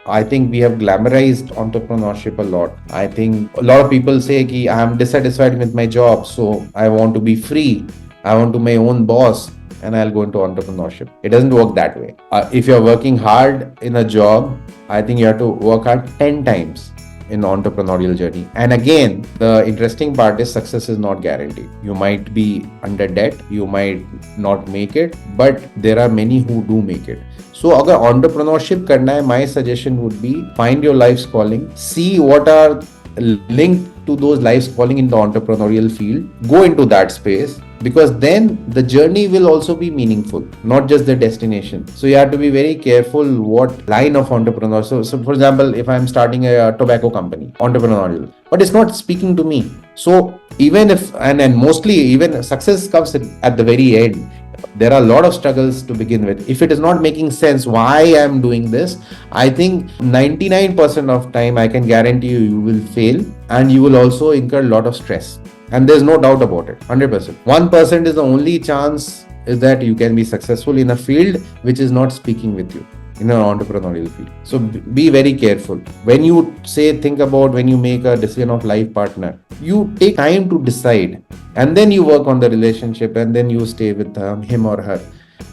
I think we have glamorized entrepreneurship a lot. I think a lot of people say ki I am dissatisfied with my job, so I want to be free. I want to be my own boss, and I'll go into entrepreneurship. It doesn't work that way. If you're working hard in a job, I think you have to work hard 10 times in entrepreneurial journey. And again, the interesting part is success is not guaranteed. You might be under debt, you might not make it, but there are many who do make it. So अगर entrepreneurship करना है, my suggestion would be find your life's calling, see what are linked to those life's calling in the entrepreneurial field, go into that space, because then the journey will also be meaningful, not just the destination. So you have to be very careful what line of entrepreneur. So for example, if I'm starting a tobacco company, entrepreneurial, but it's not speaking to me. So even if, and mostly even success comes at the very end. There are a lot of struggles to begin with. If it is not making sense why I am doing this, I think 99% of time I can guarantee you will fail, and you will also incur a lot of stress. And there's no doubt about it, 100%. 1% is the only chance is that you can be successful in a field which is not speaking with you, in an entrepreneurial field. So be very careful. When you think about when you make a decision of life partner, you take time to decide, and then you work on the relationship, and then you stay with him or her.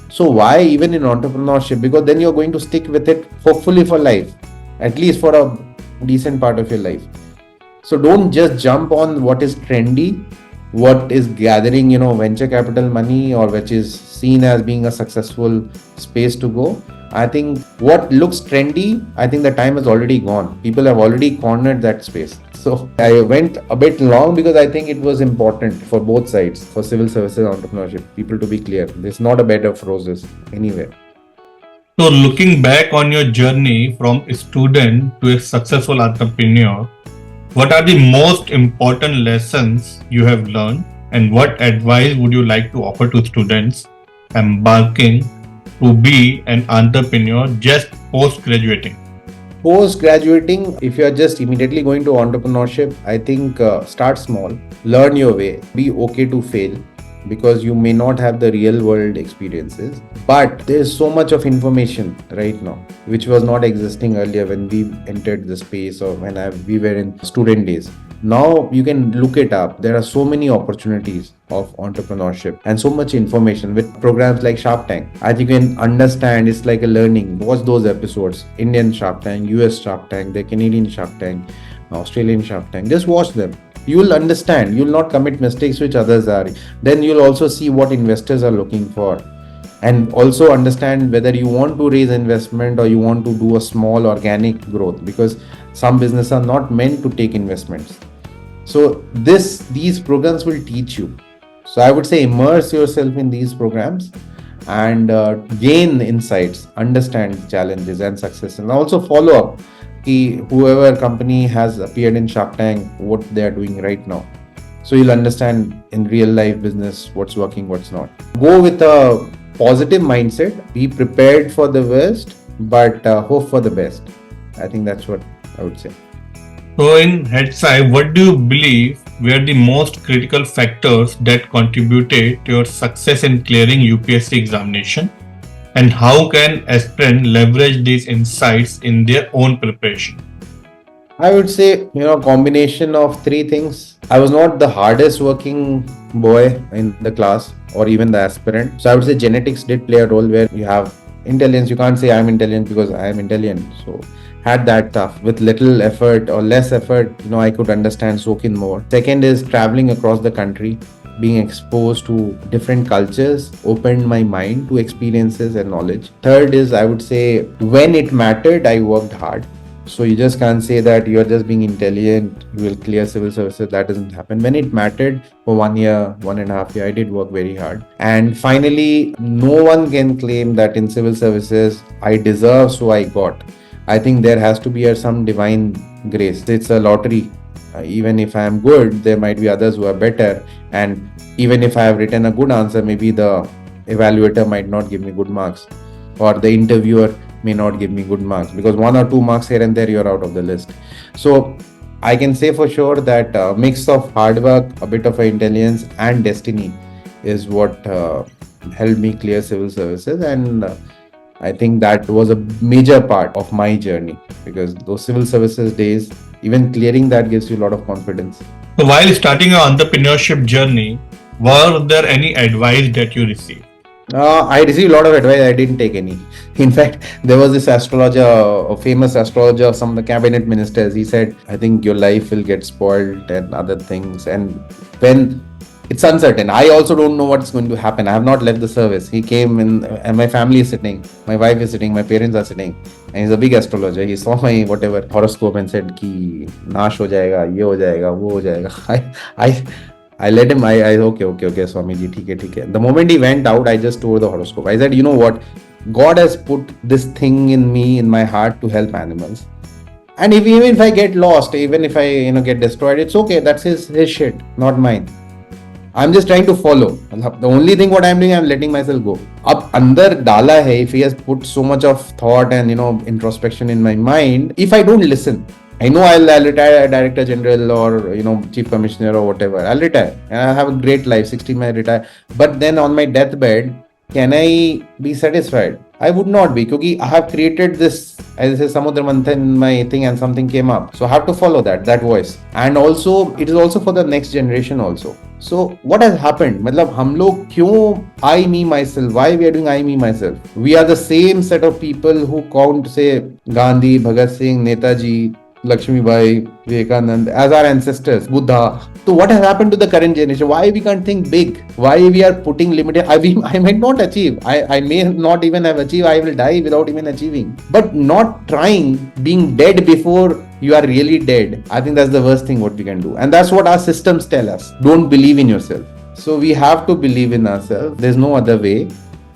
So why even in entrepreneurship? Because then you're going to stick with it hopefully for life, at least for a decent part of your life. So don't just jump on what is trendy, what is gathering, venture capital money, or which is seen as being a successful space to go. I think what looks trendy, I think the time is already gone. People have already cornered that space. So I went a bit long because I think it was important for both sides, for civil services and entrepreneurship, people to be clear. There's not a bed of roses anywhere. So looking back on your journey from a student to a successful entrepreneur, what are the most important lessons you have learned, and what advice would you like to offer to students embarking to be an entrepreneur just post-graduating? Post-graduating, if you are just immediately going to entrepreneurship, I think start small, learn your way, be okay to fail, because you may not have the real world experiences, but there's so much of information right now which was not existing earlier when we entered the space, or when we were in student days. Now you can look it up. There are so many opportunities of entrepreneurship and so much information with programs like Shark Tank. I think you can understand, it's like a learning. Watch those episodes. Indian Shark Tank, US Shark Tank, the Canadian Shark Tank, Australian Shark Tank. Just watch them. You will understand. You will not commit mistakes which others are. Then you'll also see what investors are looking for, and also understand whether you want to raise investment or you want to do a small organic growth, because some businesses are not meant to take investments. So these programs will teach you. So I would say immerse yourself in these programs and gain insights, understand challenges and success, and also follow up whoever company has appeared in Shark Tank, what they are doing right now. So you'll understand in real life business what's working, what's not. Go with a positive mindset, be prepared for the worst, but hope for the best. I think that's what I would say. So, in hindsight, what do you believe were the most critical factors that contributed to your success in clearing UPSC examination? And how can aspirants leverage these insights in their own preparation? I would say, combination of three things. I was not the hardest working boy in the class or even the aspirant. So I would say genetics did play a role where you have intelligence. You can't say I'm intelligent because I am intelligent. So had that tough with little effort or less effort, I could understand, soak in more. Second is traveling across the country, being exposed to different cultures opened my mind to experiences and knowledge. Third is, I would say, when it mattered, I worked hard. So you just can't say that you're just being intelligent, you will clear civil services. That doesn't happen. When it mattered for 1 year, 1.5 years, I did work very hard. And finally, no one can claim that in civil services I deserve, so I got. I think there has to be some divine grace. It's a lottery. Even if I am good, there might be others who are better. And even if I have written a good answer, maybe the evaluator might not give me good marks, or the interviewer may not give me good marks, because 1 or 2 marks here and there, you're out of the list. So I can say for sure that a mix of hard work, a bit of intelligence and destiny is what helped me clear civil services. And I think that was a major part of my journey, because those civil services days, even clearing that gives you a lot of confidence. So, while starting your entrepreneurship journey, were there any advice that you received? I received a lot of advice. I didn't take any. In fact, there was this astrologer, a famous astrologer, some of the cabinet ministers. He said, I think your life will get spoiled and other things. And when it's uncertain, I also don't know what's going to happen. I have not left the service. He came in and my family is sitting. My wife is sitting. My parents are sitting. And he's a big astrologer. He saw my whatever horoscope and said, ki nash ho jayega, ye ho jayega, wo ho jayega. I let him, okay, Swamiji, theek hai. The moment he went out, I just tore the horoscope. I said, you know what? God has put this thing in me, in my heart, to help animals. And even if I get lost, even if I get destroyed, it's okay. That's his shit, not mine. I'm just trying to follow. The only thing what I'm doing, I'm letting myself go. Ab andar dala hai, if he has put so much of thought and introspection in my mind, if I don't listen, I know I'll retire Director General or Chief Commissioner or whatever. I'll retire and I'll have a great life. 60 may retire. But then on my deathbed, can I be satisfied? I would not be, because I have created this, as I say, Samudra Manthan in my thing, and something came up. So I have to follow that voice. And also, it is also for the next generation also. So what has happened? Matlab, hum log kyun I, me, myself? Why we are doing I, me, myself? We are the same set of people who count, say, Gandhi, Bhagat Singh, Netaji, Lakshmi Bai, Vivekanand as our ancestors, Buddha. So what has happened to the current generation? Why we can't think big? Why we are putting limited? I might not achieve. I may not even have achieved. I will die without even achieving. But not trying, being dead before you are really dead. I think that's the worst thing what we can do. And that's what our systems tell us. Don't believe in yourself. So we have to believe in ourselves. There's no other way.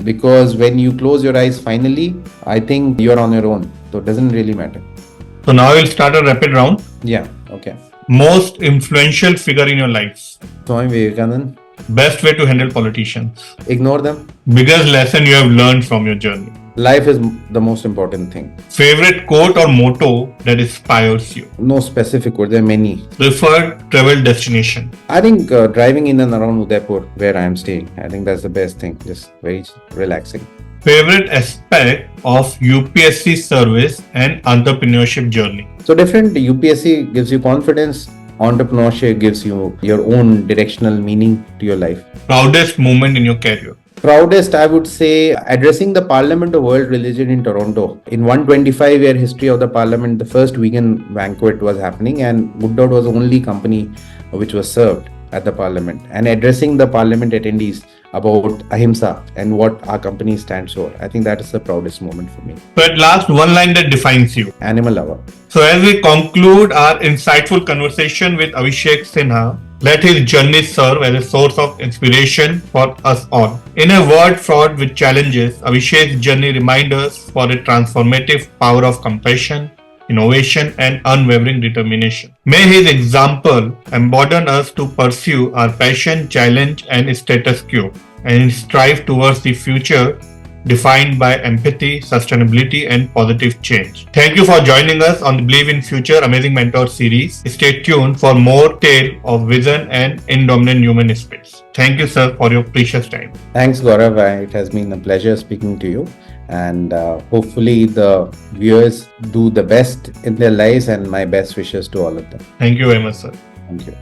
Because when you close your eyes finally, I think you're on your own. So it doesn't really matter. So now we'll start a rapid round. Yeah, okay. Most influential figure in your life. Swami Vivekanand. Best way to handle politicians. Ignore them. Biggest lesson you have learned from your journey. Life is the most important thing. Favorite quote or motto that inspires you. No specific quote, there are many. Preferred travel destination. I think driving in and around Udaipur, where I am staying, I think that's the best thing. Just very relaxing. Favorite aspect of UPSC service and entrepreneurship journey. So different. UPSC gives you confidence. Entrepreneurship gives you your own directional meaning to your life. Proudest moment in your career. Proudest, I would say, addressing the Parliament of World Religion in Toronto. In 125-year history of the Parliament, the first vegan banquet was happening, and Woodward was the only company which was served at the Parliament. And addressing the Parliament attendees about ahimsa and what our company stands for. I think that is the proudest moment for me. So at last, one line that defines you. Animal lover. So as we conclude our insightful conversation with Abhishek Sinha, let his journey serve as a source of inspiration for us all. In a world fraught with challenges, Abhishek's journey reminds us for the transformative power of compassion, innovation, and unwavering determination. May his example embolden us to pursue our passion, challenge, and status quo, and strive towards the future defined by empathy, sustainability, and positive change. Thank you for joining us on the Believe in Future Amazing Mentor series. Stay tuned for more tale of vision and indominant human spirits. Thank you, sir, for your precious time. Thanks, Gaurav. It has been a pleasure speaking to you. And hopefully, the viewers do the best in their lives, and my best wishes to all of them. Thank you very much, sir. Thank you.